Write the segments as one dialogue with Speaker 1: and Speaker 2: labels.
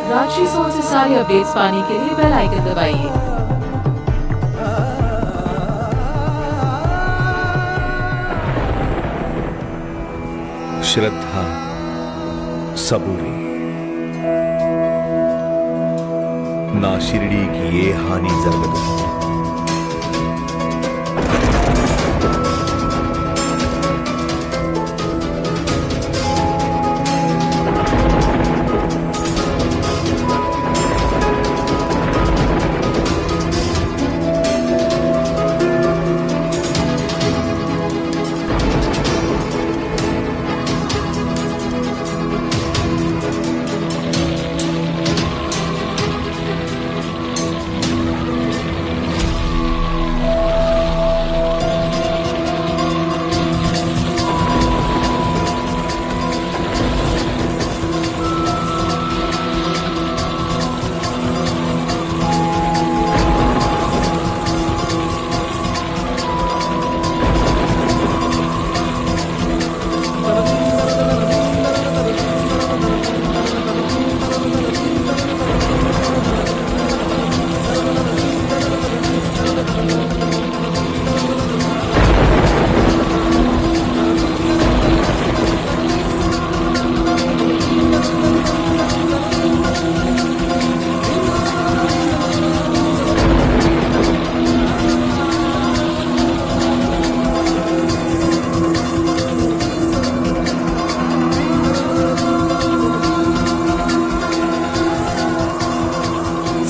Speaker 1: Rajshree soul से सारी updates पाने के लिए बेल आइकन दबाइए।
Speaker 2: श्रद्धा सबूरी ना शिरडी की ये हानि जरगదు।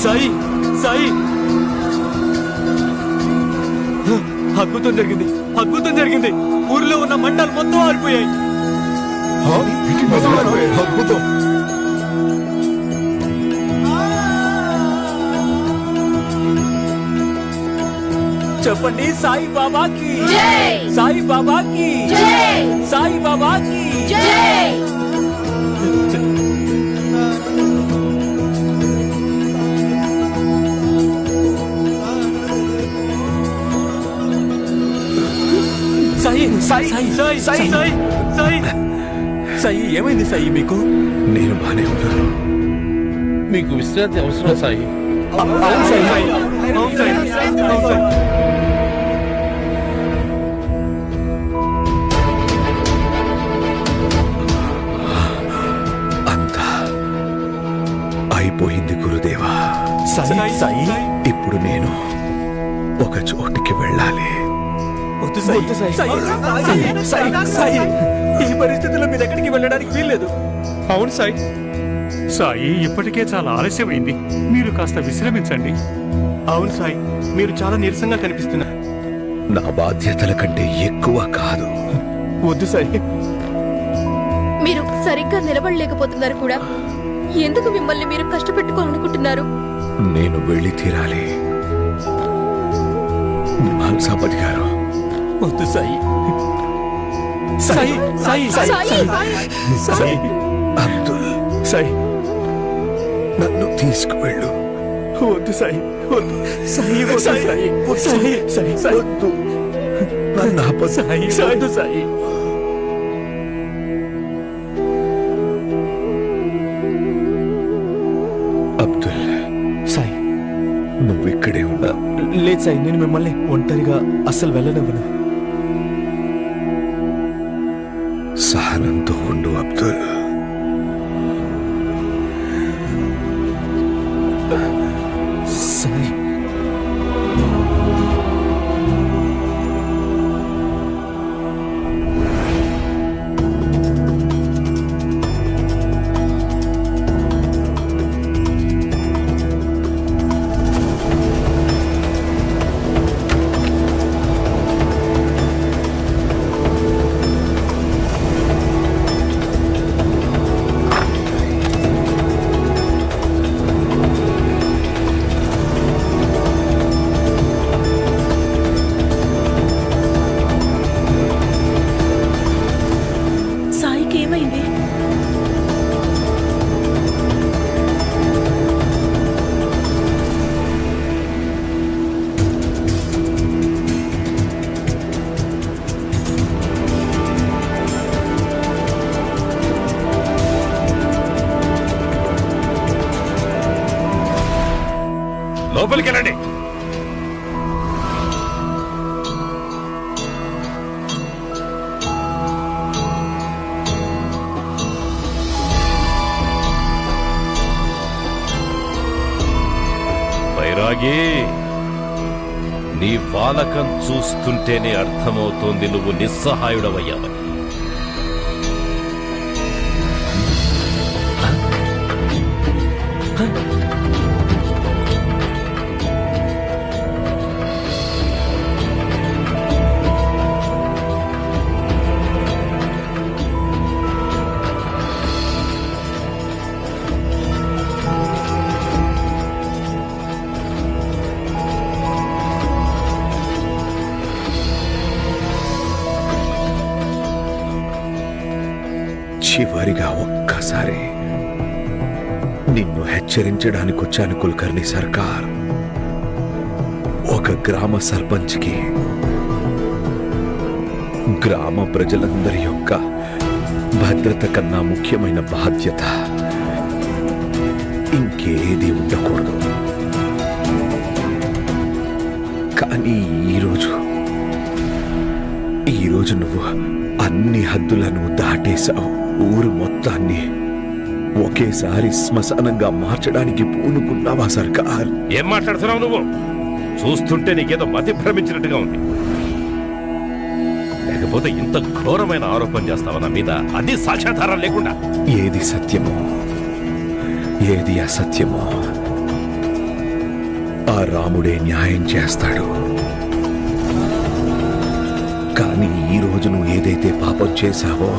Speaker 3: సాయి సాయి అద్భుతం జరిగింది, అద్భుతం జరిగింది. ఊరిలో ఉన్న మంటలు మొత్తం ఆరిపోయాయి.
Speaker 2: అద్భుతం.
Speaker 3: చెప్పండి సాయి బాబాకి, సాయి బాబాకి, సాయి బాబాకి. సాయి సాయి సాయి సాయి సాయి సాయి సాయి ఏమైంది సాయి మీకు?
Speaker 2: నేను బానే ఉన్నాను.
Speaker 4: మీకు విశ్రాంతి అవసరం సాయి.
Speaker 3: అవును సాయి, అవును సాయి, అవును సాయి.
Speaker 2: అంతా అయిపోయింది గురుదేవా.
Speaker 3: సాయి సాయి
Speaker 2: ఇప్పుడు నేను ఒక చోటికి వెళ్ళాలి.
Speaker 3: వద్దు సాయి, సాయి సాయి సాయి ఈ పరిస్థితుల్లో మీరు ఎక్కడికి వెళ్ళడానికి వీల్లేదు.
Speaker 4: అవును సాయి. సాయి ఇప్పటికే చాలా ఆలస్యమైంది, మీరు కాస్త విశ్రమించండి.
Speaker 3: అవును సాయి, మీరు చాలా నీరసంగా కనిపిస్తున్నారు.
Speaker 2: నా బాధ్యతల కంటే ఎక్కువ కాదు.
Speaker 3: వద్దు సాయి.
Speaker 5: మీరు సరిగ్గా నిలబడలేకపోతున్నారు కూడా. ఎందుకు మిమ్మల్ని మీరు కష్టపెట్టుకోవాలనుకుంటున్నారు?
Speaker 2: నేను వెళ్ళి తీరాలి. హంసాపతి గారు.
Speaker 3: వద్దు సాయి. సాయి సాయి సాయి సాయి
Speaker 2: అబ్దుల్,
Speaker 3: సాయి
Speaker 2: నన్ను తీసుకువెళ్ళు.
Speaker 3: వద్దు సాయి, వద్దు సాయి, వద్దు సాయి, సాయి సాయి సాయి
Speaker 2: వద్దు. నన్ను ఆపొద్దు.
Speaker 3: సాయి, వద్దు సాయి.
Speaker 2: అబ్దుల్,
Speaker 3: సాయి
Speaker 2: నువ్వు ఇక్కడే ఉన్నా.
Speaker 3: లేదు సాయి, నేను మిమ్మల్ని ఒంటరిగా అస్సలు వెళ్ళనివ్వను.
Speaker 2: సహనంతో ఉండు అబ్దుల్.
Speaker 3: సాయి
Speaker 6: లోపలికి వెళ్ళండి. బైరాగి, నీ వాలకం చూస్తుంటేనే అర్థమవుతోంది నువ్వు నిస్సహాయుడవయ్యావని.
Speaker 2: చివరిగా ఒక్కసారి నిన్ను హెచ్చరించడానికి వచ్చాను కుల్కర్ణి సర్కార్. ఒక గ్రామ సర్పంచ్కి గ్రామ ప్రజలందరి యొక్క భద్రత కన్నా ముఖ్యమైన బాధ్యత ఇంకేది ఉండకూడదు. కానీ ఈరోజు నువ్వు అన్ని హద్దులను దాటేశావు. ఊరు మొత్తాన్ని ఒకేసారి శ్మశానంగా మార్చడానికి పూనుకున్నావా సర్కార్?
Speaker 6: ఏం మాట్లాడుతున్నావు నువ్వు? చూస్తుంటే నీకేదో మతి భ్రమించినట్టుగా ఉంది. లేకపోతే ఇంత ఘోరమైన ఆరోపణ చేస్తావా నా మీద, అది సాక్ష్యాధారం లేకుండా?
Speaker 2: ఏది సత్యమో ఏది అసత్యమో ఆ రాముడే న్యాయం చేస్తాడు. కానీ ఈరోజు నువ్వు ఏదైతే పాపం చేశావో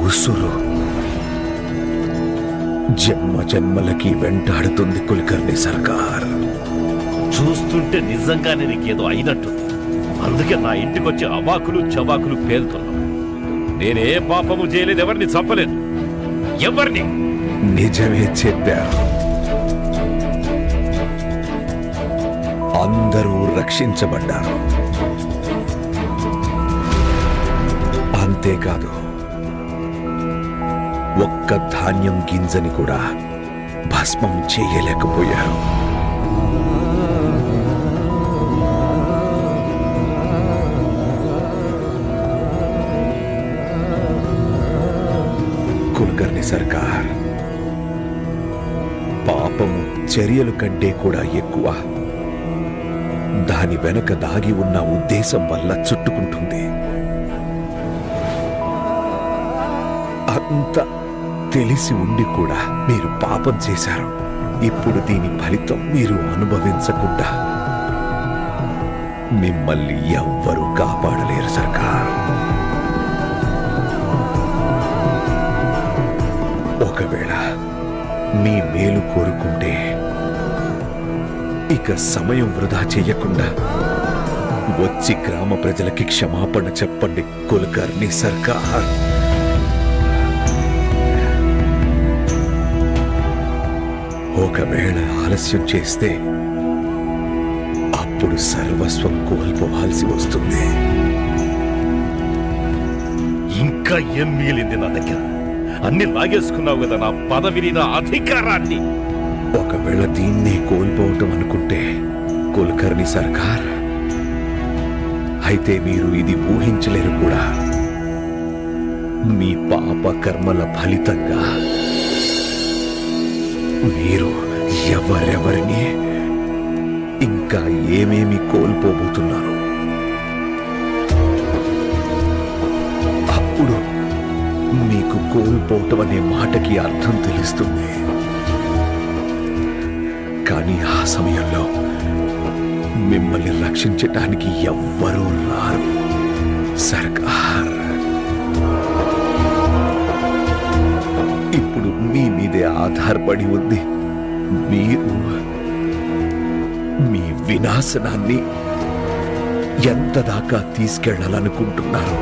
Speaker 2: ఉసురు జన్మ జన్మలకి వెంటాడుతుంది కుల్కర్ణి సర్కార్.
Speaker 6: చూస్తుంటే నిజంగానే నీకేదో అయినట్టుంది. అందుకే నా ఇంటికొచ్చి అవాకులు చవాకులు పేలుతున్నావు. నేనే పాపము చేయలేదు, ఎవరిని చంపలేదు. ఎవరిని?
Speaker 2: నిజమే చెప్పారు. అందరూ రక్షించబడ్డారు. అంతేకాదు, ఒక్క ధాన్యం గింజని కూడా భస్మం చేయలేకపోయారు. కుల్కర్ణి సర్కార్, పాపము చర్యల కంటే కూడా ఎక్కువ దాని వెనక దాగి ఉన్న ఉద్దేశం వల్ల చుట్టుకుంటుంది. అంత తెలిసి ఉండి కూడా మీరు పాపం చేశారు. ఇప్పుడు దీని ఫలితం మీరు అనుభవించకుండా మిమ్మల్ని ఎవ్వరూ కాపాడలేరు సర్కార్. ఒకవేళ మీ మేలు కోరుకుంటే ఇక సమయం వృధా చెయ్యకుండా వచ్చి గ్రామ ప్రజలకి క్షమాపణ చెప్పండి కుల్కర్ణి సర్కార్. ఒకవేళ ఆలస్యం చేస్తే అప్పుడు సర్వస్వం కోల్పోవాల్సి వస్తుంది.
Speaker 6: ఇంకా ఏం మిగిలింది నా దగ్గర? అన్ని లాగేసుకున్నావు కదా నా పదవిని, నా అధికారాన్ని.
Speaker 2: ఒకవేళ దీన్నే కోల్పోవటం అనుకుంటే కుల్కర్ణి సర్కార్, అయితే మీరు ఇది ఊహించలేరు కూడా. మీ పాప కర్మల ఫలితంగా మీరు ఎవరెవరిని ఇంకా ఏమేమి కోల్పోబోతున్నారు. అప్పుడు మీకు కోల్పోవటం అనే మాటకి అర్థం తెలుస్తుంది. కానీ ఆ సమయంలో మిమ్మల్ని రక్షించటానికి ఎవ్వరూ రారు సర్కార్. ఇప్పుడు మీ మీదే ఆధారపడి ఉంది. మీరు మీ వినాశనాన్ని ఎంత దాకా తీసుకెళ్లాలనుకుంటున్నారు?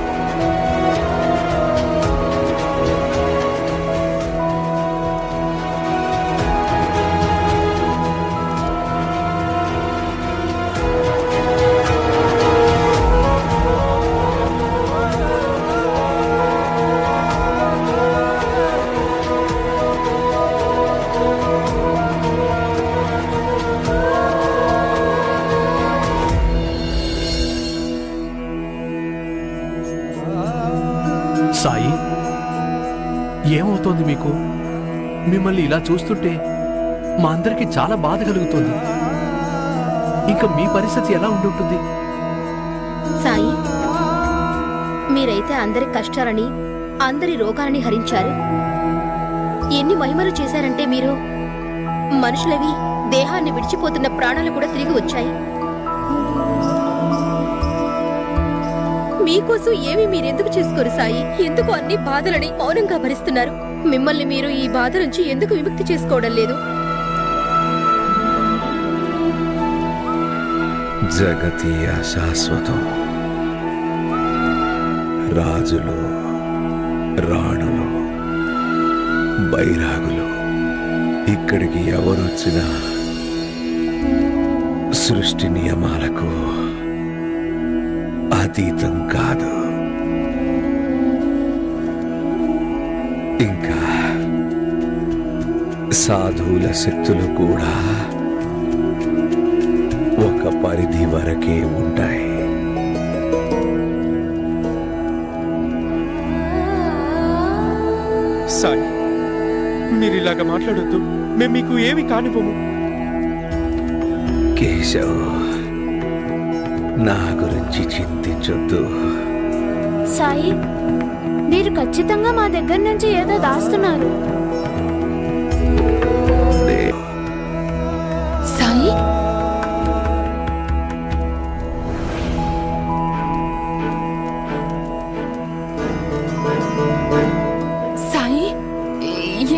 Speaker 3: సాయి ఏమవుతోంది మీకు? మిమ్మల్ని ఇలా చూస్తుంటే మా అందరికీ చాలా బాధ కలుగుతోంది. ఇంకా మీ పరిస్థితి ఎలా ఉండుంటుంది?
Speaker 5: సాయి, మీరైతే అందరి కష్టాలని, అందరి రోగాలని హరించారు. ఎన్ని మహిమలు చేశారంటే మీరు, మనుషులవి దేహాన్ని విడిచిపోతున్న ప్రాణాలు కూడా తిరిగి వచ్చాయి. మీకోసం ఏమి మీరెందుకు చేసుకోరు సాయి? ఎందుకు అన్ని బాధలని మౌనంగా భరిస్తున్నారు? మిమ్మల్ని మీరు ఈ బాధ నుంచి ఎందుకు విముక్తి చేసుకోవడం లేదు?
Speaker 2: జగతి అశాశ్వతం. రాజులు, రాణులు, బైరాగులు ఇక్కడికి ఎవరొచ్చినా సృష్టి నియమాలకు అతీతం కాదు. ఇంకా సాధువుల శక్తులు కూడా ఒక పరిధి వరకే ఉంటాయి.
Speaker 3: సాయి, మీరు ఇలాగ మాట్లాడొద్దు. మేము మీకు ఏమి కానిపోము.
Speaker 2: కేశవ్, నా గురించి చింతించొద్దు.
Speaker 7: సాయి, మీరు ఖచ్చితంగా మా దగ్గర నుంచి ఏదో దాస్తున్నారు.
Speaker 5: సాయి,
Speaker 7: సాయి,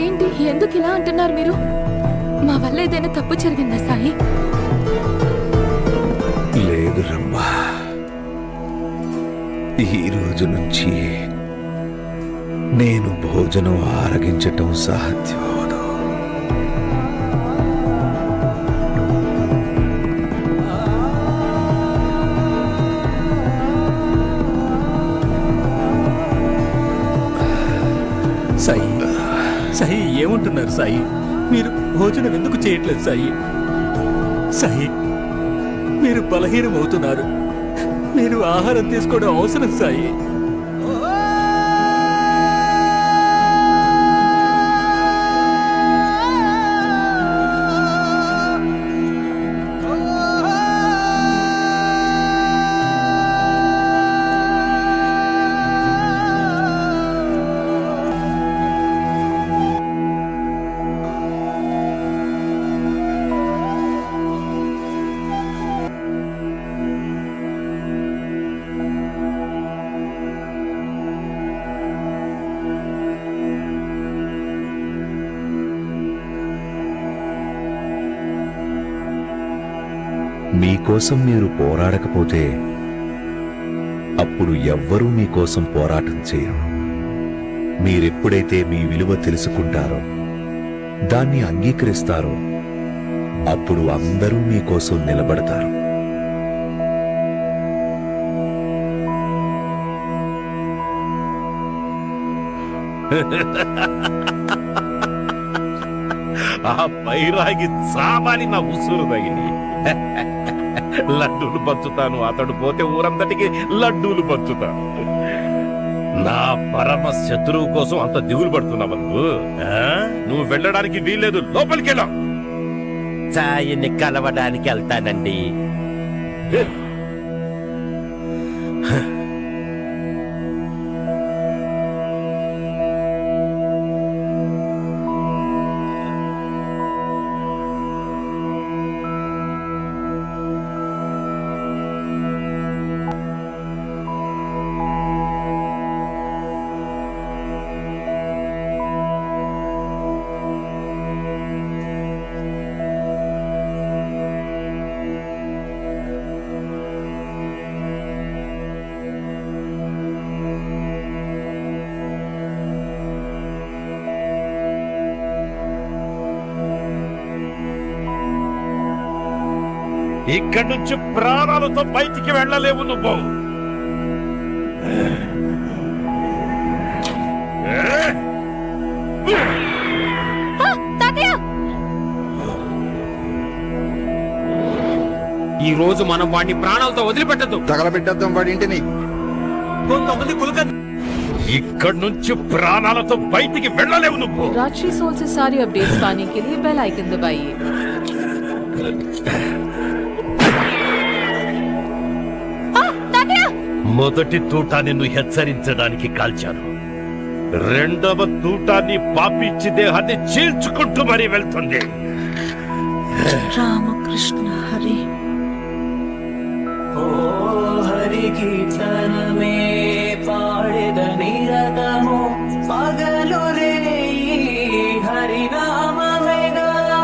Speaker 7: ఏంటి, ఎందుకు ఇలా అంటున్నారు మీరు? మా వల్ల ఏదైనా తప్పు జరిగిందా సాయి?
Speaker 2: లేదు రమ్మా, ఈ రోజు నుంచి నేను భోజనం ఆరగించటం సాధ్యం అవదు.
Speaker 3: సాయి, సాయి ఏమంటున్నారు సాయి? మీరు భోజనం ఎందుకు చేయట్లేదు సాయి? సాయి, మీరు బలహీనం అవుతున్నారు. మీరు ఆహారం తీసుకోవడం అవసరం సాయి.
Speaker 2: మీకోసం మీరు పోరాడకపోతే అప్పుడు ఎవ్వరూ మీకోసం పోరాటం చేయరు. మీరెప్పుడైతే మీ విలువ తెలుసుకుంటారో, దాన్ని అంగీకరిస్తారో, అప్పుడు అందరూ మీకోసం నిలబడతారు.
Speaker 6: ఆ బైరాగి సామాని నా ఉసురు తగిలి లడ్డూలు పంచుతాను. అతడు పోతే ఊరందటికి లడ్డూలు పంచుతాను. నా పరమ శత్రువు కోసం అంత దిగులు పడుతున్నావు నువ్వు? నువ్వు వెళ్ళడానికి వీల్లేదు, లోపలికి వెళ్ళా.
Speaker 8: సాయిని కలవడానికి వెళ్తానండి.
Speaker 6: ఇక్కడి నుంచి ప్రాణాలతో బయటికి వెళ్ళలేవు నువ్వు.
Speaker 3: ఈ రోజు మనం వాడిని ప్రాణాలతో వదిలిపెట్టద్దు.
Speaker 9: తగలబెట్టేద్దాం వాడి ఇంటిని.
Speaker 3: కొంతమంది కులక
Speaker 6: ఇక్కడి నుంచి ప్రాణాలతో బయటికి వెళ్ళలేవు నువ్వు.
Speaker 1: राजश्री सोल से सारी अपडेट्स पाने के लिए बेल आइकन दबाइए।
Speaker 6: మొదటి తూటా నిన్ను హెచ్చరించడానికి కాల్చాను, రెండవ తూటాన్ని పాపిచ్చి దేహాన్ని చీల్చుకుంటూ మరీ వెళ్తుంది.
Speaker 9: రామకృష్ణ హరి ఓ హరి కీర్తనమే పాడెద నిరతము పగలు రే హరినామమే గదా.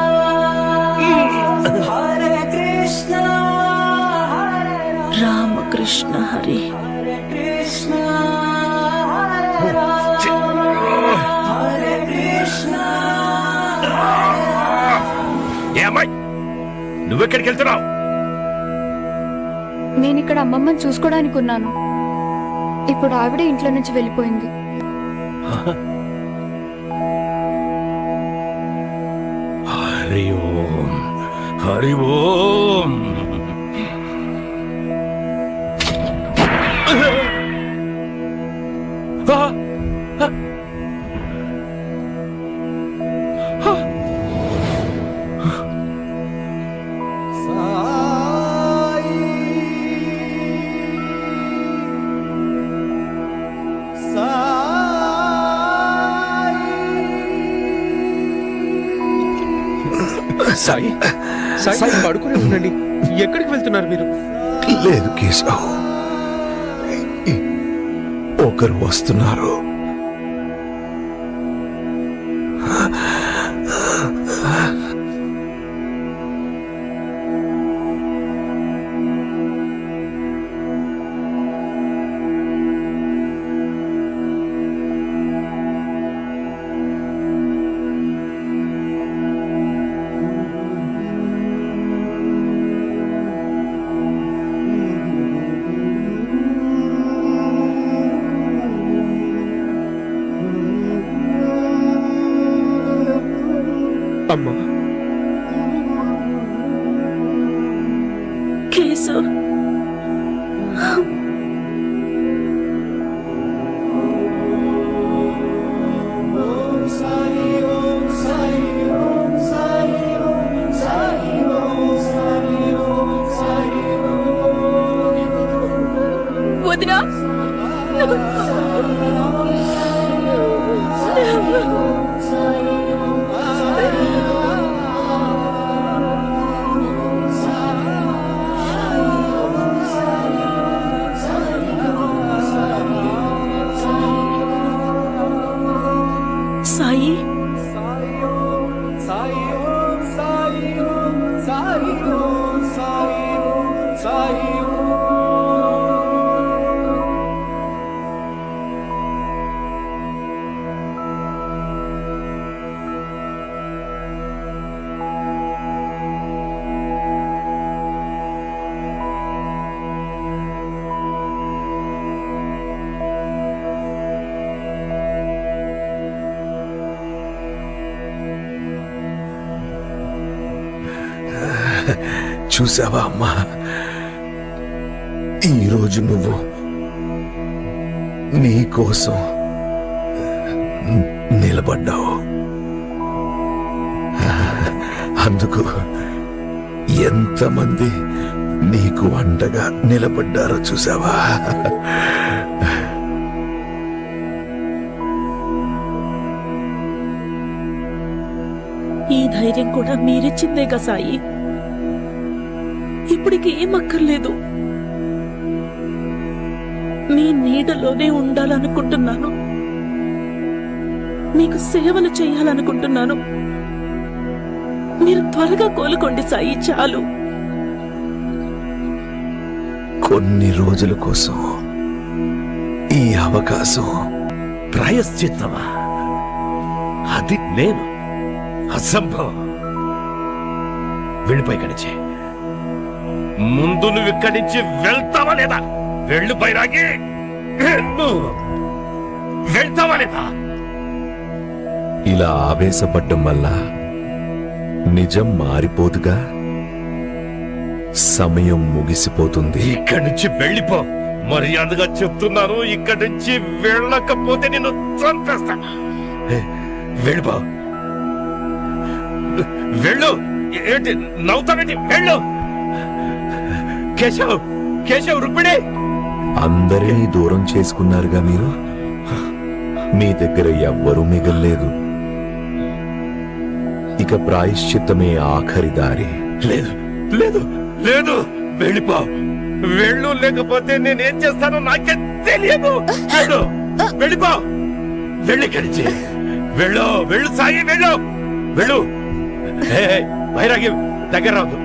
Speaker 9: హరే కృష్ణ రామకృష్ణ హరి హరే కృష్ణ హరే కృష్ణ.
Speaker 6: ఏమై నువ్వెక్కడికి వెళ్తున్నావు?
Speaker 7: నేను ఇక్కడ అమ్మమ్మని చూసుకోవడానికి ఉన్నాను. ఇప్పుడు ఆవిడే ఇంట్లో నుంచి వెళ్ళిపోయింది.
Speaker 6: హరి ఓం హరి ఓం.
Speaker 3: సాయి సాయి పడుకునే ఉండండి. ఎక్కడికి వెళ్తున్నారు మీరు?
Speaker 2: లేదు కేశవ్, ఒకరు వస్తున్నారు.
Speaker 3: అమ్మా
Speaker 9: కేశవ్
Speaker 7: వదినా
Speaker 9: సాయి
Speaker 2: చూసావా అమ్మా, ఈరోజు నువ్వు నీ కోసం నిలబడ్డావు. అందుకు ఎంతమంది నీకు అండగా నిలబడ్డారో చూసావా?
Speaker 9: ఈ ధైర్యం కూడా మీరిచ్చిందేగా సాయి. ఇప్పటికి ఏం అక్కర్లేదు. మీ నీడలోనే ఉండాలనుకుంటున్నాను, మీకు సేవలు చేయాలనుకుంటున్నాను. మీరు త్వరగా కోలుకోండి సాయి, చాలు.
Speaker 2: కొన్ని రోజుల కోసం ఈ అవకాశం
Speaker 6: ప్రాయశ్చిత్తమా? అది నేను అసంభవం. వెళ్ళిపోయి కడిచే ముందు నువ్వు ఇక్కడి నుంచి వెళ్తావా లేదా? వెళ్ళు బైరాగి, వెళ్తావా లేదా?
Speaker 2: ఇలా ఆవేశపడ్డం వల్ల నిజం మారిపోదుగా, సమయం ముగిసిపోతుంది.
Speaker 6: ఇక్కడి నుంచి వెళ్ళిపో, మర్యాదగా చెప్తున్నాను, ఇక్కడి నుంచి వెళ్ళకపోతే నిన్ను చంపేస్తా. వెళ్ళిపో, వెళ్ళు. ఏంటి నవ్వుతావేంటి? వెళ్ళు. కేశవ్, కేశవ్, రుక్మిణి.
Speaker 2: అందరినీ దూరం చేసుకున్నారుగా మీరు. మీ దగ్గర ఎవ్వరూ మిగల్లేదు. ఇక ప్రాయశ్చిత్తమే ఆఖరి దారి.
Speaker 6: లేదు లేదు లేదు, వెళ్ళిపో. వెళ్ళు, లేకపోతే నేనేం చేస్తానో నాకే తెలియదు. వెళ్ళు, వెళ్ళిపో. వెళ్ళి కడిచి వెళ్ళు. వెళ్ళు సాయి, వెళ్ళు. వెళ్ళు. వైరాగి దగ్గర రావద్దు,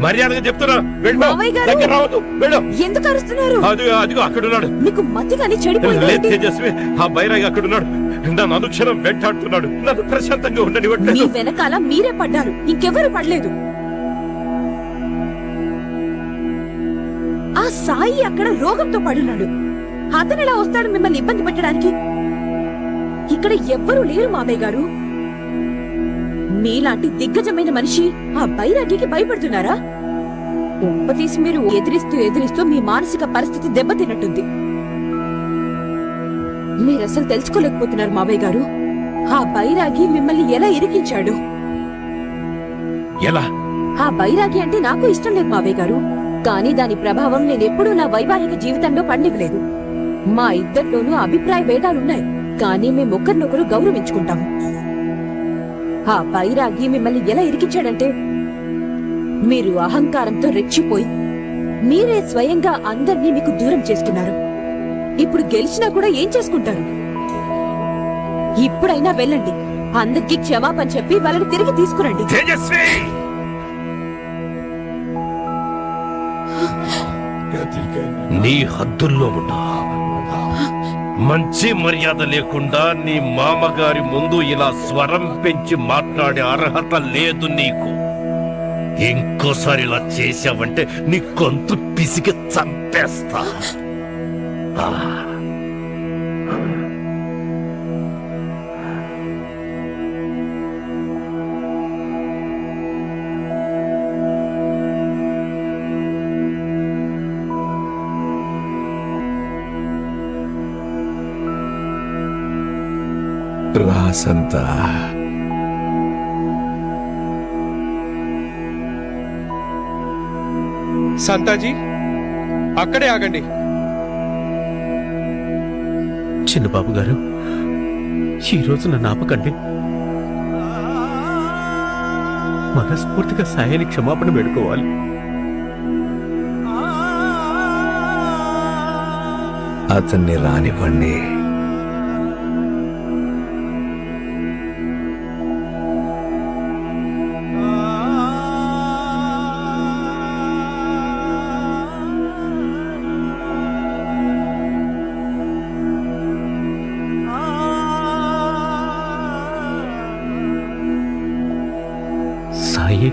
Speaker 6: మర్యాదగా చెప్తున్నా. వెళ్ళు,
Speaker 7: మావయ్య గారు!
Speaker 6: దగ్గర రావద్దు. వెళ్ళు.
Speaker 7: ఎందుకు అరుస్తున్నారు?
Speaker 6: అదిగో అక్కడున్నాడు.
Speaker 7: మీకు మతి కానీ
Speaker 6: లేదు
Speaker 7: చెడిపోయింది.
Speaker 6: తేజస్వి, ఆ బైరాగి అక్కడున్నాడు. నన్ను అనుక్షణం వెంటాడుతున్నాడు. నన్ను ప్రశాంతంగా
Speaker 7: మీ
Speaker 6: ఉండనివ్వట్లేదు.
Speaker 7: వెనకాల మీరే పడ్డారు, ఇంకెవరు పడలేదు. ఆ సాయి అక్కడ రోగంతో పడున్నాడు. అతను ఎలా వస్తాడు మిమ్మల్ని ఇబ్బంది పెట్టడానికి? ఇక్కడ ఎవ్వరూ లేరు మామయ్య గారు. మీలాంటి దిగ్గజమైన మనిషి ఆ బైరాగికి భయపడుతున్నారా? తీసి మీరు ఎదిరిస్తూ మీ మానసిక పరిస్థితి దెబ్బతిన్నట్టుంది. మీరసలు తెలుసుకోలేకపోతున్నారు మావయ్య గారు. ఆ బైరాగి మిమ్మల్ని ఎలా ఇరికించాడు?
Speaker 6: ఎలా?
Speaker 7: ఆ బైరాగి అంటే నాకు ఇష్టం లేదు మావయ్య గారు, కానీ దాని ప్రభావం నేనెప్పుడూ నా వైవాహిక జీవితంలో పండివ్వలేదు. మా ఇద్దరిలోనూ అభిప్రాయ భేదాలున్నాయి, కానీ మేమొక్కరినొకరు గౌరవించుకుంటాము. ఆ బైరాగి మిమ్మల్ని ఎలా ఇరికించాడంటే, మీరు అహంకారంతో రెచ్చిపోయి మీరే స్వయంగా అందర్నీ మీకు దూరం చేసుకున్నారు. ఇప్పుడు గెలిచినా కూడా ఏం చేసుకుంటారు? ఇప్పుడైనా వెళ్ళండి, అందరికీ క్షమాపణ చెప్పి వాళ్ళని తిరిగి తీసుకురండి.
Speaker 6: తేజస్వి, నీ హద్దుల్లో ఉన్నా. మంచి మర్యాద లేకుండా నీ మామగారి ముందు ఇలా స్వరం పెంచి మాట్లాడే అర్హత లేదు నీకు. ఇంకోసారి ఇలా చేశావంటే నీ గొంతు పిసికి చంపేస్తా. ఆ.
Speaker 2: రాసంతా
Speaker 10: సంతాజీ, అక్కడే ఆగండి.
Speaker 3: చిన్నబాబు గారు, ఈ రోజు నన్ను ఆపకండి. మనస్ఫూర్తిగా సాయానికి క్షమాపణ వేడుకోవాలి.
Speaker 2: అతన్ని రానివ్వండి.
Speaker 3: సాయి,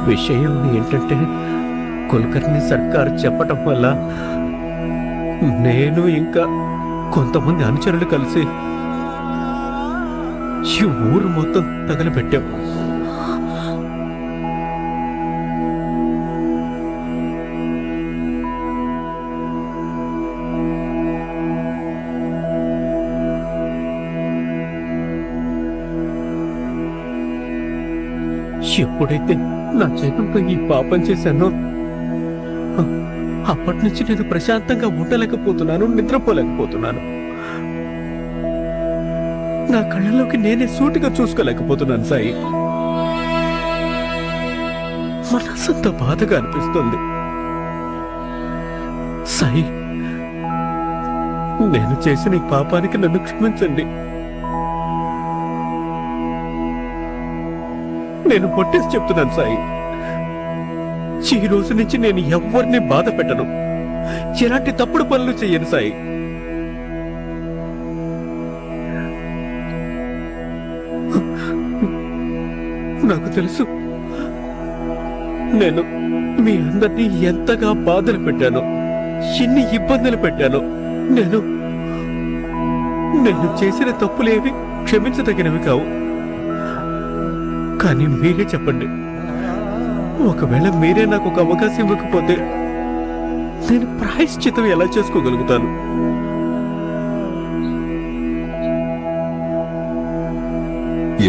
Speaker 3: విషయం ఏంటంటే కులకర్ణి సర్కారు చెప్పటం వల్ల నేను ఇంకా కొంతమంది అనుచరులు కలిసి ఈ ఊరు మొత్తం తగలబెట్టాం. ఎప్పుడైతే నా చేతులతో ఈ పాపం చేశానో అప్పటి నుంచి నేను ప్రశాంతంగా ఉండలేకపోతున్నాను, నిద్రపోలేకపోతున్నాను. నా కళ్ళలోకి నేనే సూటిగా చూసుకోలేకపోతున్నాను సాయి. మనసంత బాధగా అనిపిస్తుంది సాయి. నేను చేసిన ఈ పాపానికి నన్ను క్షమించండి. నేను పొట్టేసి చెప్తున్నాను సాయి, ఈ రోజు నుంచి నేను ఎవరిని బాధ పెట్టను, ఎలాంటి తప్పుడు పనులు చెయ్యను సాయి. నాకు తెలుసు నేను మీ అందరినీ ఎంతగా బాధలు పెట్టాను, ఎన్ని ఇబ్బందులు పెట్టాను. నేను చేసిన తప్పులేవి క్షమించదగినవి కావు. కానీ మీరే చెప్పండి, ఒకవేళ మీరే నాకు ఒక అవకాశం ఇవ్వకపోతే నేను ప్రాయశ్చితం ఎలా చేసుకోగలుగుతాను?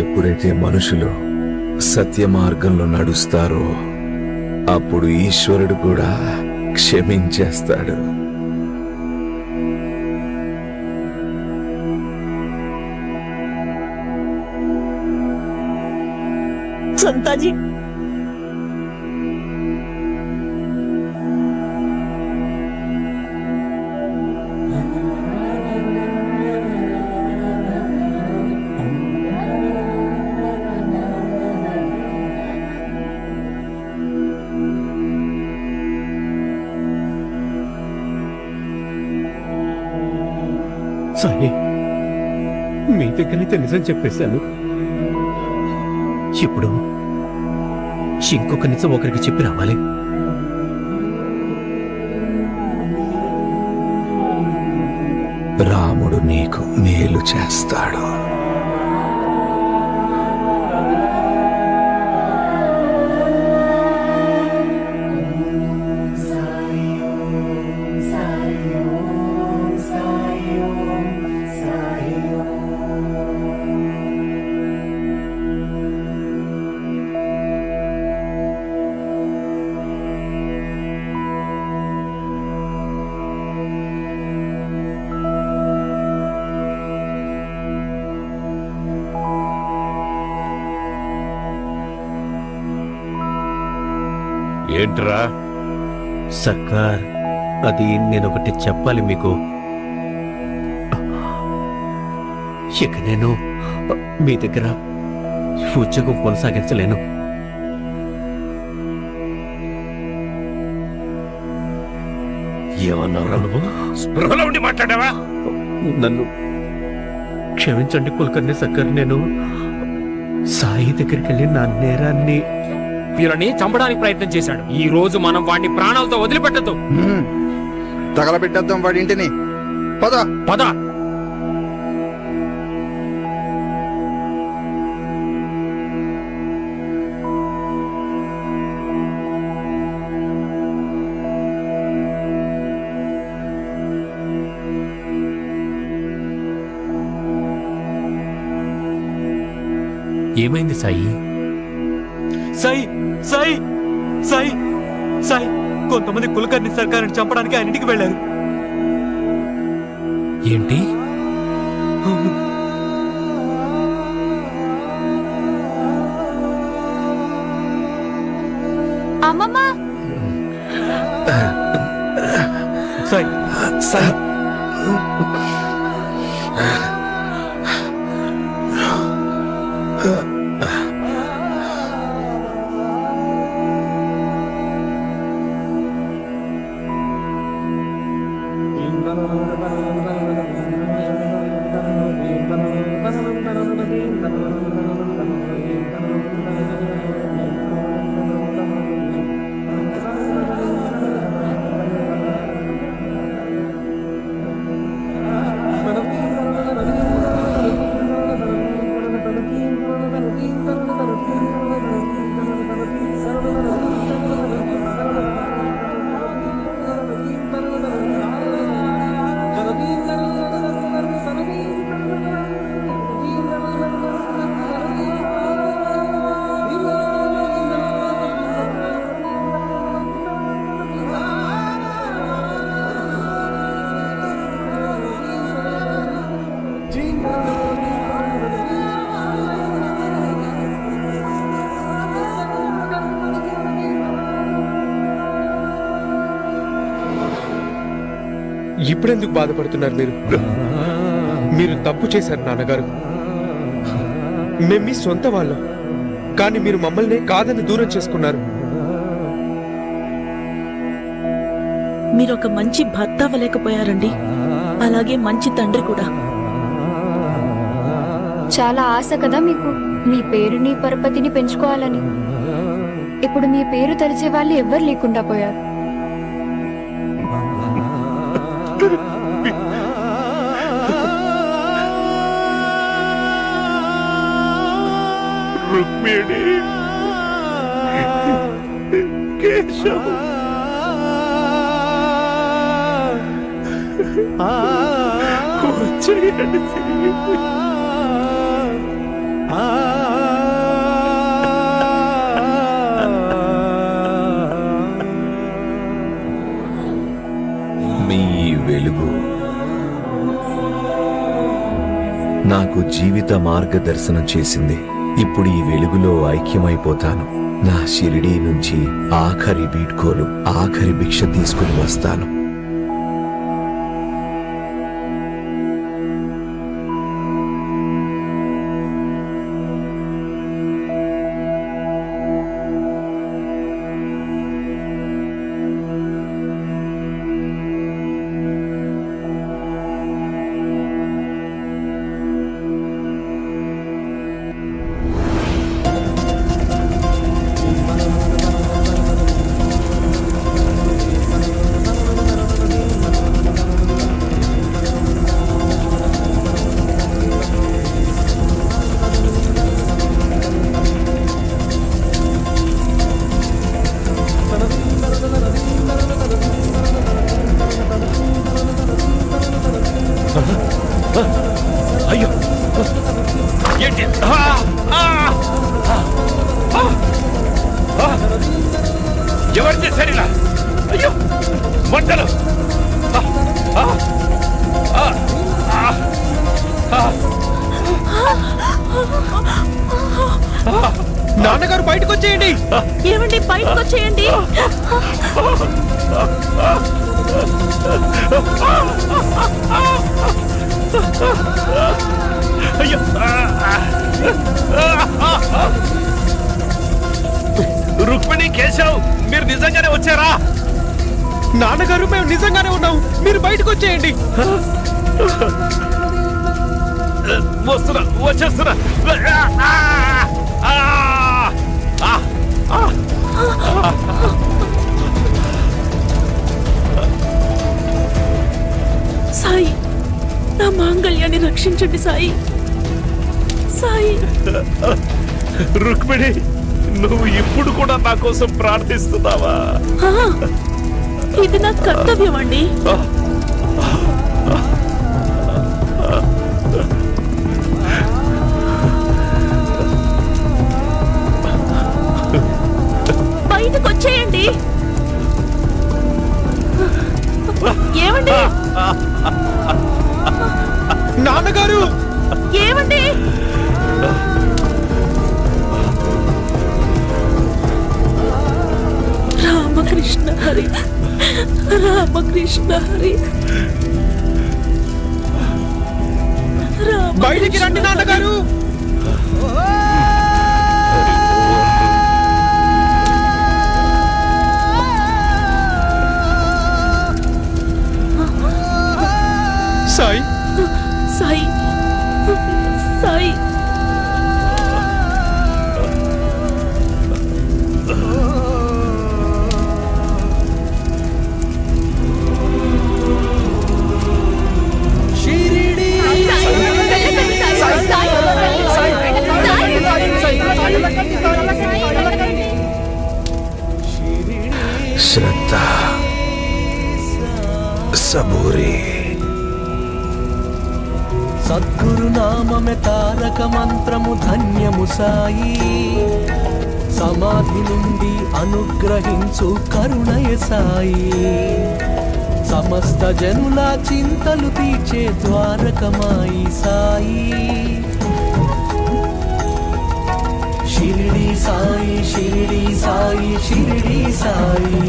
Speaker 2: ఎప్పుడైతే మనుషులు సత్య మార్గంలో నడుస్తారో అప్పుడు ఈశ్వరుడు కూడా క్షమించేస్తాడు.
Speaker 9: సంతాజీ,
Speaker 3: సాయి, మీ దగ్గరైతే నిజం చెప్పేశాను. ఇప్పుడు ఇంకొక నిజం ఒకరికి చెప్పి రావాలి.
Speaker 2: రాముడు నీకు మేలు చేస్తాడు.
Speaker 6: ఏంట్రా?
Speaker 3: సర్కార్, అది నేనొకటి చెప్పాలి మీకు. ఇక నేను మీ దగ్గర ఉద్యోగం కొనసాగించలేను.
Speaker 6: ఏమన్నావురా నువ్వు? స్పృహలో ఉండి మాట్లాడావా?
Speaker 3: నన్ను క్షమించండి కులకర్ణి సర్కార్. నేను సాయి దగ్గరికి వెళ్ళి నా నేరాన్ని
Speaker 11: వీళ్ళని చంపడానికి ప్రయత్నం చేశాడు. ఈ రోజు మనం వాడిని ప్రాణాలతో వదిలిపెట్టద్దు.
Speaker 12: తగలబెట్టేద్దాం వాడి ఇంటిని. పద
Speaker 11: పద.
Speaker 3: ఏమైంది సాయి? సాయి సాయి సాయి సాయి కొంతమంది కులకర్ణి సర్కారుని చంపడానికి ఆయన ఇంటికి వెళ్ళారు.
Speaker 11: ఏంటి?
Speaker 5: అమ్మమ్మ,
Speaker 3: సాయి సాయి
Speaker 10: ఇప్పుడెందుకు బాధపడుతున్నారు మీరు? మీరు తప్పు చేశారు నాన్నగారు. మేము మీ సొంత వాళ్ళం, కానీ మీరు మమ్మల్ని కాదని దూరం చేసుకున్నారు.
Speaker 9: మీరొక మంచి భర్త అవ్వలేకపోయారండి. అలాగే మంచి తండ్రి కూడా.
Speaker 5: చాలా ఆశ కదా మీకు మీ పేరుని పరపతిని పెంచుకోవాలని. ఇప్పుడు మీ పేరు తలిచే వాళ్ళు ఎవ్వరు లేకుండా పోయారు.
Speaker 6: రుక్మిణి, కేశవ్,
Speaker 2: చేయండి మీ వెలుగు నాకు జీవిత మార్గదర్శనం చేసింది. ఇప్పుడు ఈ వెలుగులో ఐక్యమైపోతాను. నా షిరిడీ నుంచి ఆఖరి వీడ్కోలు, ఆఖరి భిక్ష తీసుకుని వస్తాను.
Speaker 6: అయ్యో ఏంటి? ఎవరు చేశారు ఇలా? అయ్యో మంటలు!
Speaker 10: నాన్నగారు బయటకు వచ్చేయండి.
Speaker 9: ఏమండి బయటకు వచ్చేయండి.
Speaker 6: అయ్యో రుక్మిణి, కేశవ్, మీరు నిజంగానే వచ్చారా?
Speaker 10: నాన్నగారు మేము నిజంగానే ఉన్నాం. మీరు బయటకు వచ్చేయండి.
Speaker 6: వస్తున్నా, వచ్చేస్తున్నా.
Speaker 9: సాయి, నా మాంగళ్యాన్ని రక్షించండి సాయి. సాయి.
Speaker 6: రుక్మిణి, నువ్వు ఇప్పుడు కూడా నా కోసం ప్రార్థిస్తున్నావా?
Speaker 9: ఇది నా కర్తవ్యం అండి. బయటకు వచ్చేయండి. ఏమండి?
Speaker 10: నాన్నగారు
Speaker 9: ఏమండి? రామకృష్ణ హరి, రామకృష్ణ హరి.
Speaker 10: బయటికి రండి నాన్నగారు. సాయి,
Speaker 9: సాయి, సాయి.
Speaker 2: శ్రద్ధ, సబూరి.
Speaker 12: సద్గురునామమే తారక మంత్రము, ధన్యము సాయి. సమాధి నుండి అనుగ్రహించు కరుణయ సాయి. సమస్త జనుల చింతలు తీర్చే ద్వారకమాయి సాయి. షిరిడి సాయి, షిరిడి సాయి, షిరిడి సాయి.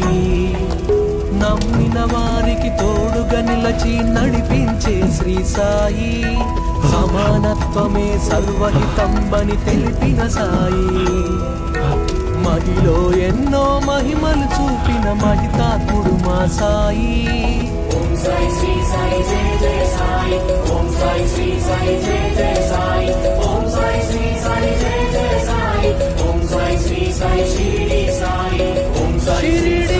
Speaker 12: నమ్మిన వారికి తోడుగా నిలచి నడిపించే శ్రీ సాయి. సమానత్వమే సర్వహితంబని తెలిపిన సాయి. మహిలో ఎన్నో మహిమలు చూపిన మహితాత్ముడు మా సాయి. ఓం సాయి శ్రీ సాయి జయ జయ సాయి. ఓం సాయి శ్రీ సాయి జయ జయ సాయి. ఓం సాయి శ్రీ సాయి జయ జయ సాయి. ఓం సాయి శ్రీ సాయి షిరిడి సాయి. ఓం సాయి షిరిడి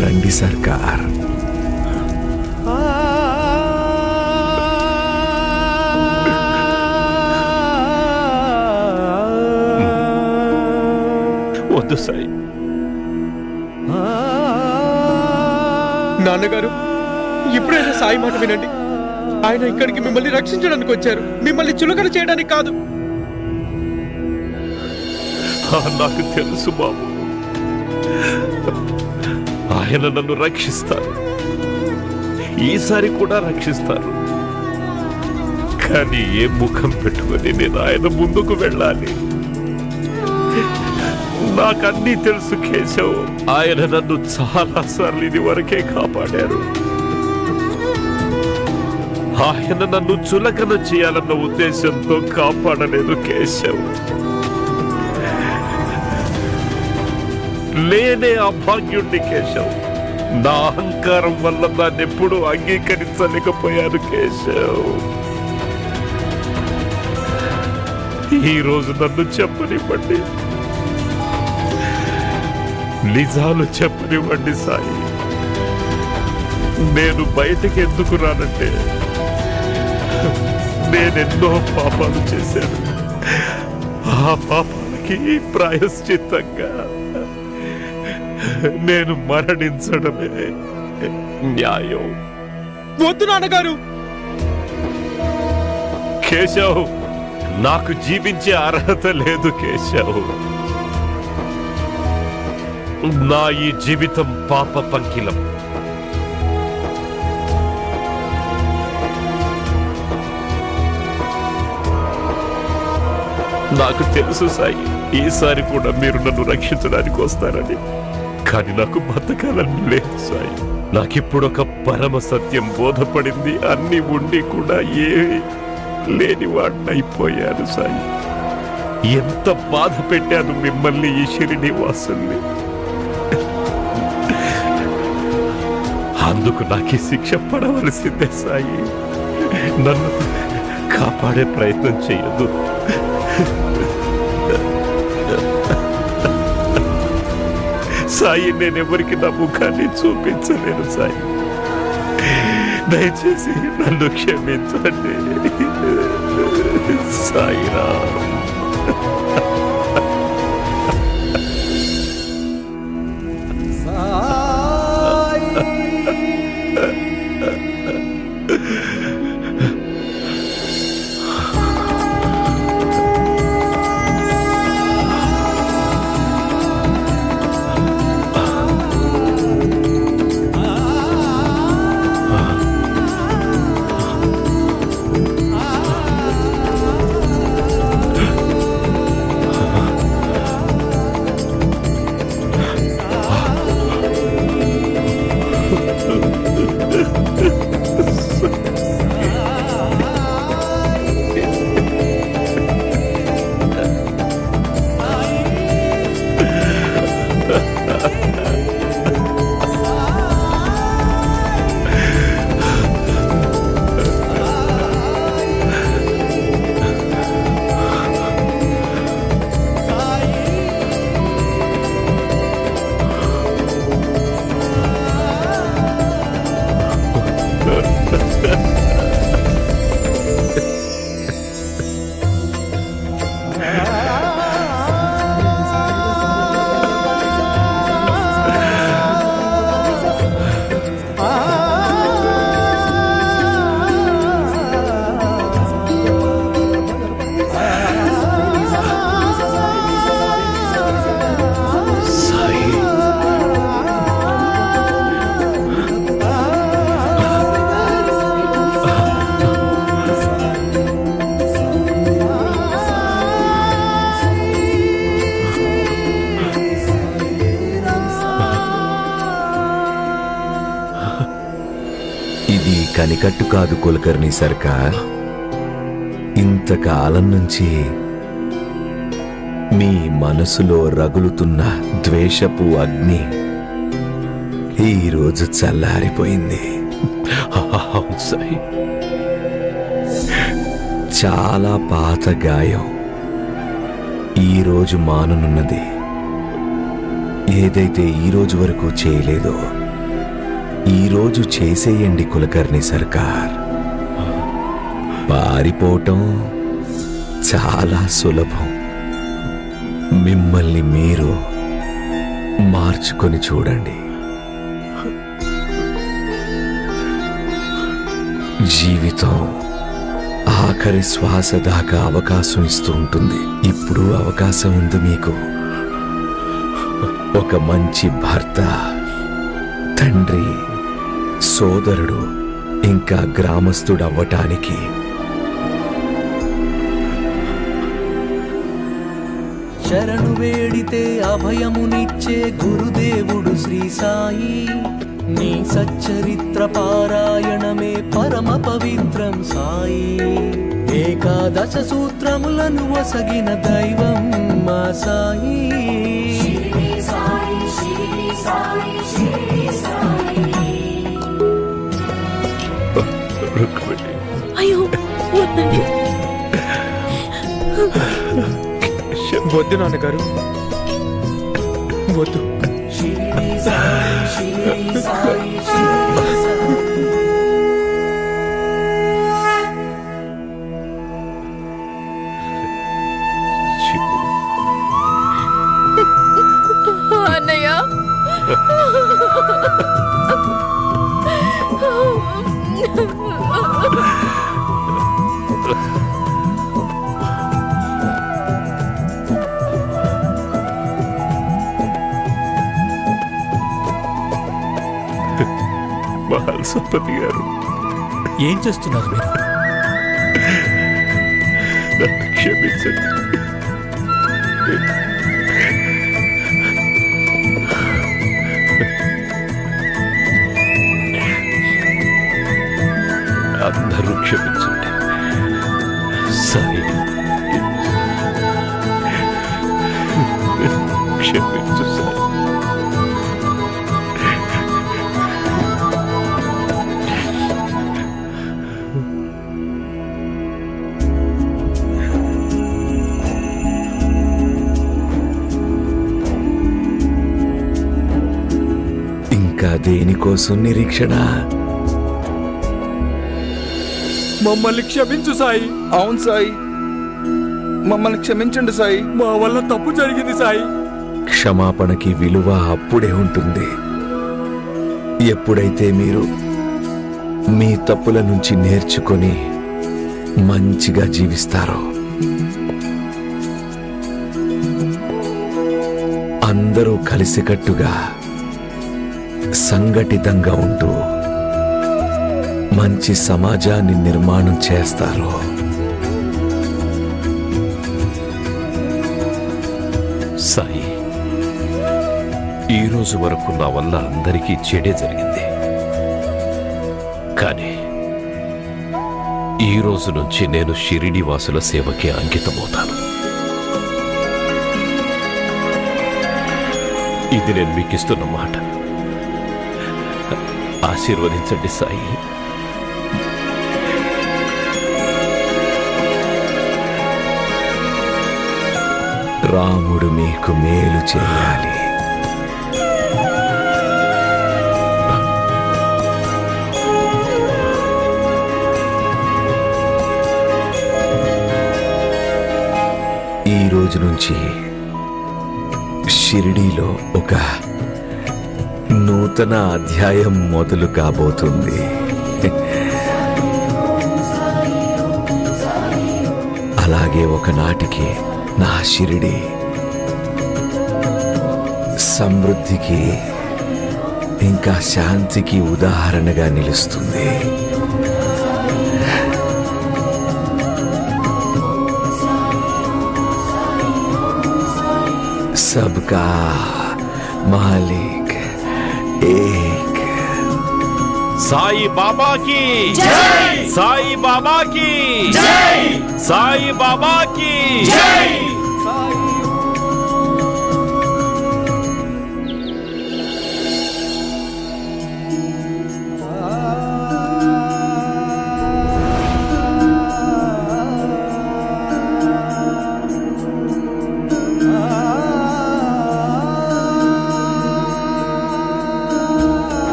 Speaker 2: రండి సర్కార్,
Speaker 6: లేదు సాయి.
Speaker 10: నాన్నగారు, ఇప్పుడైనా సాయి మాట వినండి. ఆయన ఇక్కడికి మిమ్మల్ని రక్షించడానికి వచ్చారు, మిమ్మల్ని చులకన చేయడానికి కాదు.
Speaker 6: నాకు తెలుసు బాబు, ఆయన నన్ను రక్షిస్తారు, ఈసారి కూడా రక్షిస్తారు. కానీ ఏ ముఖం పెట్టుకొని నేను ఆయన ముందుకు వెళ్ళాలి? నాకన్నీ తెలుసు కేశవ్. ఆయన నన్ను చాలా సార్లు ఇది వరకే కాపాడారు. ఆయన నన్ను చులకన చేయాలన్న ఉద్దేశంతో కాపాడలేదు కేశవ్. లేనే అభాగ్యుణ్ణి కేశవ్. నా అహంకారం వల్ల దాన్ని ఎప్పుడూ అంగీకరించలేకపోయాను కేశవ్. ఈ రోజు నన్ను చెప్పనివ్వండి, నిజాలు చెప్పనివ్వండి సాయి. నేను బయటకి ఎందుకు రానంటే, నేనెన్నో పాపాలు చేశాను. ఆ పాపాలకి ప్రాయశ్చిత్తంగా నేను మరణించడమే న్యాయం.
Speaker 10: వద్దు నాన్నగారు.
Speaker 6: కేశవ్, నాకు జీవించే అర్హత లేదు కేశవ్. నా ఈ జీవితం పాప పంకిలం. నాకు తెలుసు సాయి, ఈసారి కూడా మీరు నన్ను రక్షించడానికి వస్తారని. కానీ నాకు బతకాలని లేదు సాయి. నాకిప్పుడు ఒక పరమ సత్యం బోధపడింది. అన్ని ఉండి కూడా ఏమీ లేని వాడినైపోయాను సాయి. ఎంత బాధ పెట్టాను మిమ్మల్ని, ఈ షిరిడి వాసుల్ని. అందుకు నాకు శిక్ష పడవలసిందే సాయి. నన్ను కాపాడే ప్రయత్నం చేయొద్దు. సాయి, నేనెవరికి నా ముఖాన్ని చూపించలేను సాయి. దయచేసి నన్ను క్షమించండి సాయిరా.
Speaker 2: ఇది కనికట్టు కాదు కులకర్ణి సర్కార్. ఇంతకాలం నుంచి మీ మనసులో రగులుతున్న ద్వేషపు అగ్ని ఈరోజు చల్లారిపోయింది.
Speaker 6: సాయి,
Speaker 2: చాలా పాత గాయం ఈరోజు మానునున్నది. ఏదైతే ఈరోజు వరకు చేయలేదో ఈరోజు చేసేయండి కులకర్ణి సర్కార్. పారిపోవటం చాలా సులభం. మిమ్మల్ని మీరు మార్చుకొని చూడండి. జీవితం ఆఖరి శ్వాస దాకా అవకాశం ఇస్తూ ఉంటుంది. ఇప్పుడు అవకాశం ఉంది మీకు. ఒక మంచి భర్త, తండ్రి, సోదరుడు, ఇంకా గ్రామస్తుడవ్వటానికి.
Speaker 12: శరణు వేడితే అభయమునిచ్చే గురుదేవుడు శ్రీ సాయి. నీ సచ్చరిత్ర పారాయణమే పరమ పవిత్రం సాయి. ఏకాదశ సూత్రములను వసగిన దైవం మా సాయి.
Speaker 9: అయ్యో వద్దండి.
Speaker 10: వద్దు నాన్నగారు, వద్దు.
Speaker 9: అన్నయ్య
Speaker 6: మహల్సపతి గారు,
Speaker 3: ఏం చేస్తున్నారు మీరు?
Speaker 6: నన్ను క్షమించండి. అందరూ క్షమించండి. సాయి, క్షమించు సాయి.
Speaker 2: ఇంకా దేనికోసం నిరీక్షణ?
Speaker 11: మమ్మల్ని క్షమించు సాయి.
Speaker 10: అవును సాయి, మమ్మల్ని క్షమించండి సాయి.
Speaker 11: మా వల్ల తప్పు జరిగింది సాయి.
Speaker 2: క్షమాపణకి విలువ అప్పుడే ఉంటుంది ఎప్పుడైతే మీరు మీ తప్పుల నుంచి నేర్చుకొని మంచిగా జీవిస్తారో. అందరూ కలిసికట్టుగా సంఘటితంగా ఉంటూ మంచి సమాజాన్ని నిర్మాణం చేస్తారు.
Speaker 6: సాయి, ఈ రోజు వరకు నా వల్ల అందరికీ చెడే జరిగింది. కానీ ఈ రోజు నుంచి నేను షిరిడి వాసుల సేవకి అంకితమవుతాను. ఇది నేను మీకు ఇస్తున్న మాట. ఆశీర్వదించండి సాయి.
Speaker 2: రాముడు మీకు మేలు చేయాలి. ఈ రోజు నుంచి షిరిడీలో ఒక నూతన అధ్యాయం మొదలు కాబోతుంది. అలాగే ఒకనాటికి నా షిరిడి సమృద్ధికి ఇంకా శాంతికి ఉదాహరణగా నిలుస్తుంది. सबका मालिक एक.
Speaker 6: సాయి బాబా की जय, సాయి బాబా की जय, సాయి బాబా की जय.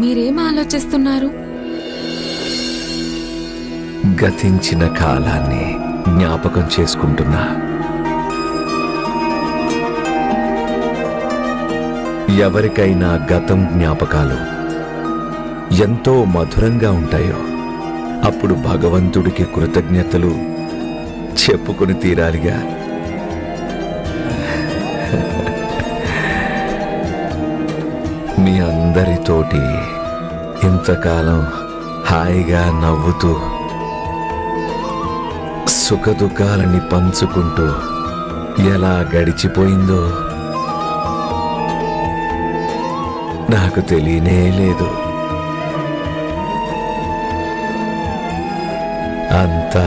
Speaker 9: మీరేం ఆలోచిస్తున్నారు?
Speaker 2: గతించిన కాలాన్ని జ్ఞాపకం చేసుకుంటున్నా. ఎవరికైనా గతం జ్ఞాపకాలు ఎంతో మధురంగా ఉంటాయో అప్పుడు భగవంతుడికి కృతజ్ఞతలు చెప్పుకొని తీరాలిగా. మీ అందరితోటి ఇంతకాలం హాయిగా నవ్వుతూ సుఖదుఖాలని పంచుకుంటూ ఎలా గడిచిపోయిందో నాకు తెలియనే లేదు. అంతా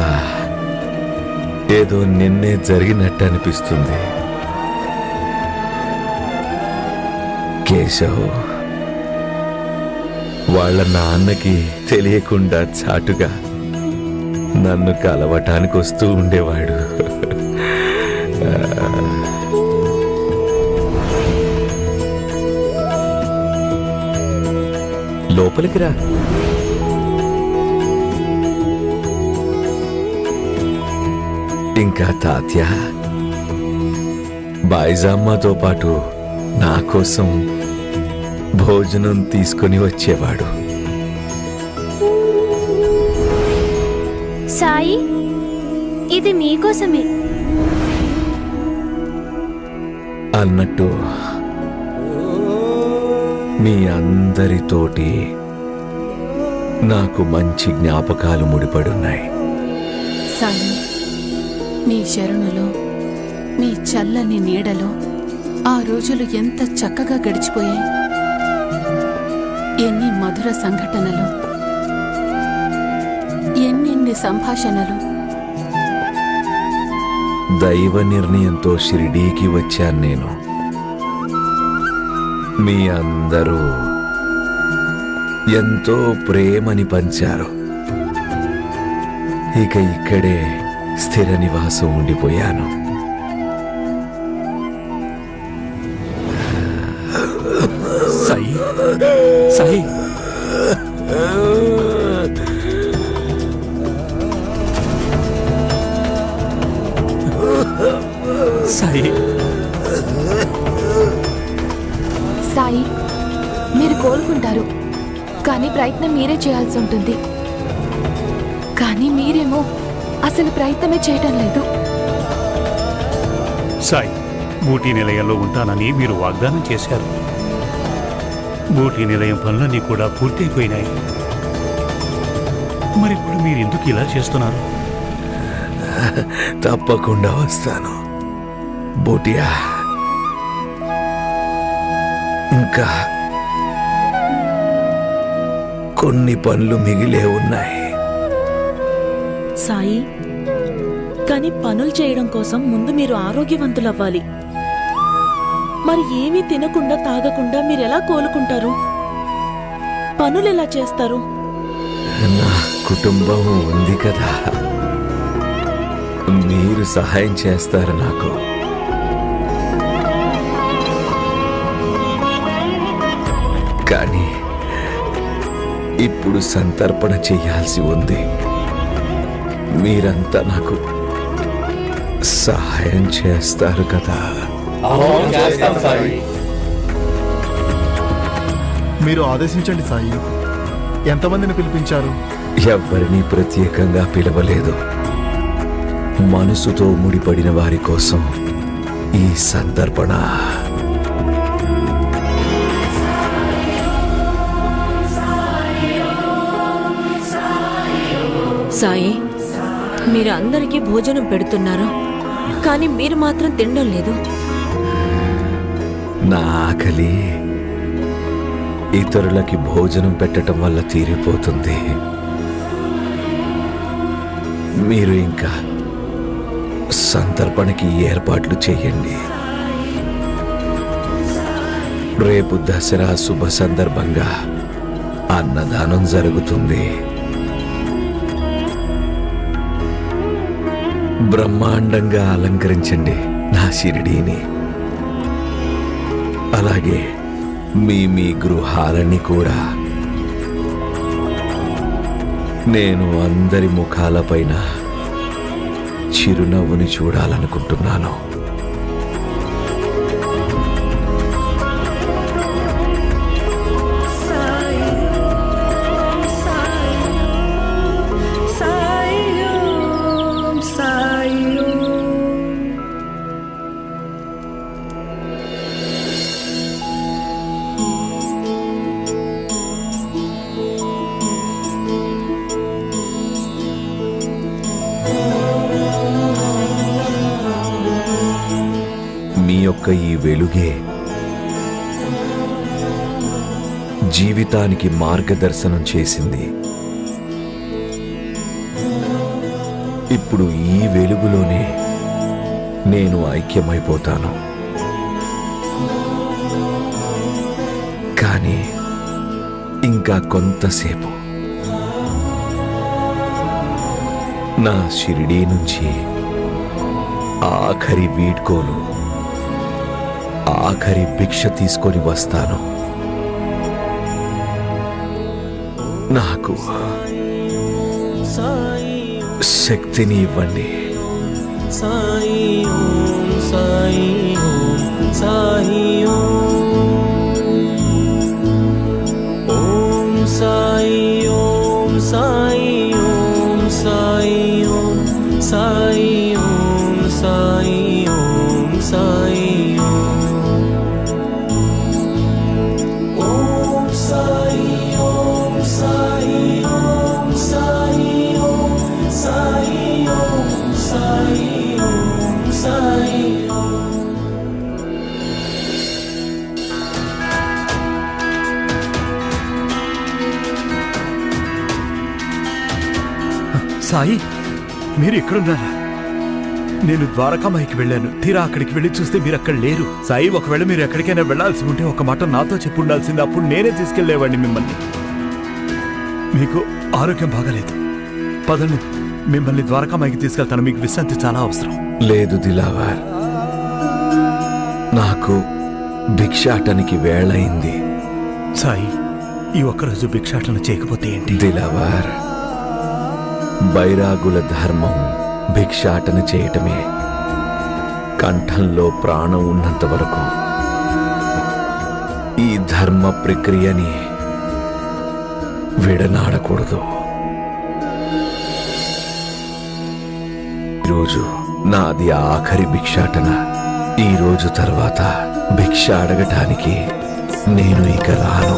Speaker 2: ఏదో నిన్నే జరిగినట్టు అనిపిస్తుంది. కేశవ్ వాళ్ళ నాన్నకి తెలియకుండా చాటుగా నన్ను కలవటానికి వస్తూ ఉండేవాడు. లోపలికి రా. ఇంకా తాత్య బాయిజామ్మతో పాటు నా కోసం భోజనం తీసుకొని వచ్చేవాడు.
Speaker 5: సాయి, ఇది మీకోసమే.
Speaker 2: అన్నట్టు మీ అందరితోటి నాకు మంచి జ్ఞాపకాలు ముడిపడున్నాయి.
Speaker 1: సాయి, మీ శరణులో, మీ చల్లని నీడలో ఆ రోజులు ఎంత చక్కగా గడిచిపోయాయి. ఎన్ని మధుర సంఘటనలు, ఎన్నెన్ని సంభాషణలు.
Speaker 2: దైవ నిర్ణయంతో షిరిడీకి వచ్చాను నేను. మీ అందరూ ఎంతో ప్రేమని పంచారు. ఇక ఇక్కడే స్థిర నివాసం ఉండిపోయాను.
Speaker 4: సాయి, సాయి, సాయి,
Speaker 9: సాయి, మీరు కోలుకుంటారు. కానీ ప్రయత్నం మీరే చేయాల్సి ఉంటుంది. కానీ మీరేమో అసలు ప్రయత్నమే చేయటం లేదు.
Speaker 4: సాయి, బూటీ నిలయంలో ఉంటానని మీరు వాగ్దానం చేశారు. బూటీ నిలయం పనులన్నీ కూడా పూర్తయిపోయినాయి. మరిప్పుడు మీరు ఎందుకు ఇలా చేస్తున్నారు?
Speaker 2: తప్పకుండా వస్తాను బూటియా. ఇంకా కొన్ని పనులు మిగిలే ఉన్నాయి.
Speaker 9: సాయి, కానీ పనులు చేయడం కోసం ముందు మీరు ఆరోగ్యవంతులవ్వాలి. మరి ఏమీ తినకుండా తాగకుండా మీరెలా కోలుకుంటారు? పనులు ఎలా చేస్తారు?
Speaker 2: నా కుటుంబం ఉంది కదా, మీరు సహాయం చేస్తారు నాకు. కానీ ఇప్పుడు సంతర్పణ చెయ్యాల్సి ఉంది. మీరంతా నాకు సహాయం చేస్తారు కదా.
Speaker 13: మీరు ఆదేశించండి సాయి. ఎంతమందిని పిలిపించారు?
Speaker 2: ఎవ్వరినీ ప్రత్యేకంగా పిలవలేదు. మనసుతో ముడిపడిన వారి కోసం ఈ సందర్పణ.
Speaker 7: సాయి, మీరు అందరికీ భోజనం పెడుతున్నారు, కానీ మీరు మాత్రం తినడం లేదు.
Speaker 2: నా ఆకలి ఇతరులకి భోజనం పెట్టడం వల్ల తీరిపోతుంది. మీరు ఇంకా సంతర్పణకి ఏర్పాట్లు చేయండి. రేపు దసరా శుభ సందర్భంగా అన్నదానం జరుగుతుంది. బ్రహ్మాండంగా అలంకరించండి నా షిరిడీని. అలాగే మీ మీ గృహాలని కూడా. నేను అందరి ముఖాలపైన చిరునవ్వుని చూడాలనుకుంటున్నాను. మీ యొక్క ఈ వెలుగే జీవితానికి మార్గదర్శనం చేసింది. ఇప్పుడు ఈ వెలుగులోనే నేను ఐక్యమైపోతాను. కానీ ఇంకా కొంతసేపు నా షిరిడీ నుంచి ఆఖరి వీడ్కోలు, ఆఖరి భిక్ష తీసుకొని వస్తాను. నాకు శక్తిని ఇవ్వండి.
Speaker 12: సాయి ఓం సాయి ఓం సాయి ఓం సాయి ఓం సాయి ఓం సాయి ఓం సాయి ఓం సాయి ఓం సాయి ఓం సాయి ఓం సాయి ఓం సాయి ఓం సాయి ఓం సాయి ఓం సాయి
Speaker 14: సాయి, మీరు ఎక్కడున్నారా? నేను ద్వారకామాయికి వెళ్ళాను. తీరా అక్కడికి వెళ్ళి చూస్తే మీరు అక్కడ లేరు. సాయి, ఒకవేళ మీరు ఎక్కడికైనా వెళ్లాల్సి ఉంటే ఒక మాట నాతో చెప్పు ఉండాల్సింది. అప్పుడు నేనే తీసుకెళ్లేవాడిని మిమ్మల్ని. మీకు ఆరోగ్యం బాగాలేదు. పదండి, మిమ్మల్ని ద్వారకామాయికి తీసుకెళ్తాను. మీకు విశ్రాంతి చాలా అవసరం.
Speaker 2: లేదు దిలావర్, నాకు భిక్షాటనికి వేళయింది.
Speaker 14: సాయి, ఈ ఒక్కరోజు భిక్షాటన చేయకపోతే ఏంటి?
Speaker 2: దిలావర్, బైరాగుల ధర్మం భిక్షాటన చేయటమే. కంఠంలో ప్రాణం ఉన్నంత వరకు ఈ ధర్మ ప్రక్రియని విడనాడకూడదు. ఈరోజు నాది ఆఖరి భిక్షాటన. ఈ రోజు తర్వాత భిక్ష అడగటానికి నేను ఇక రాను.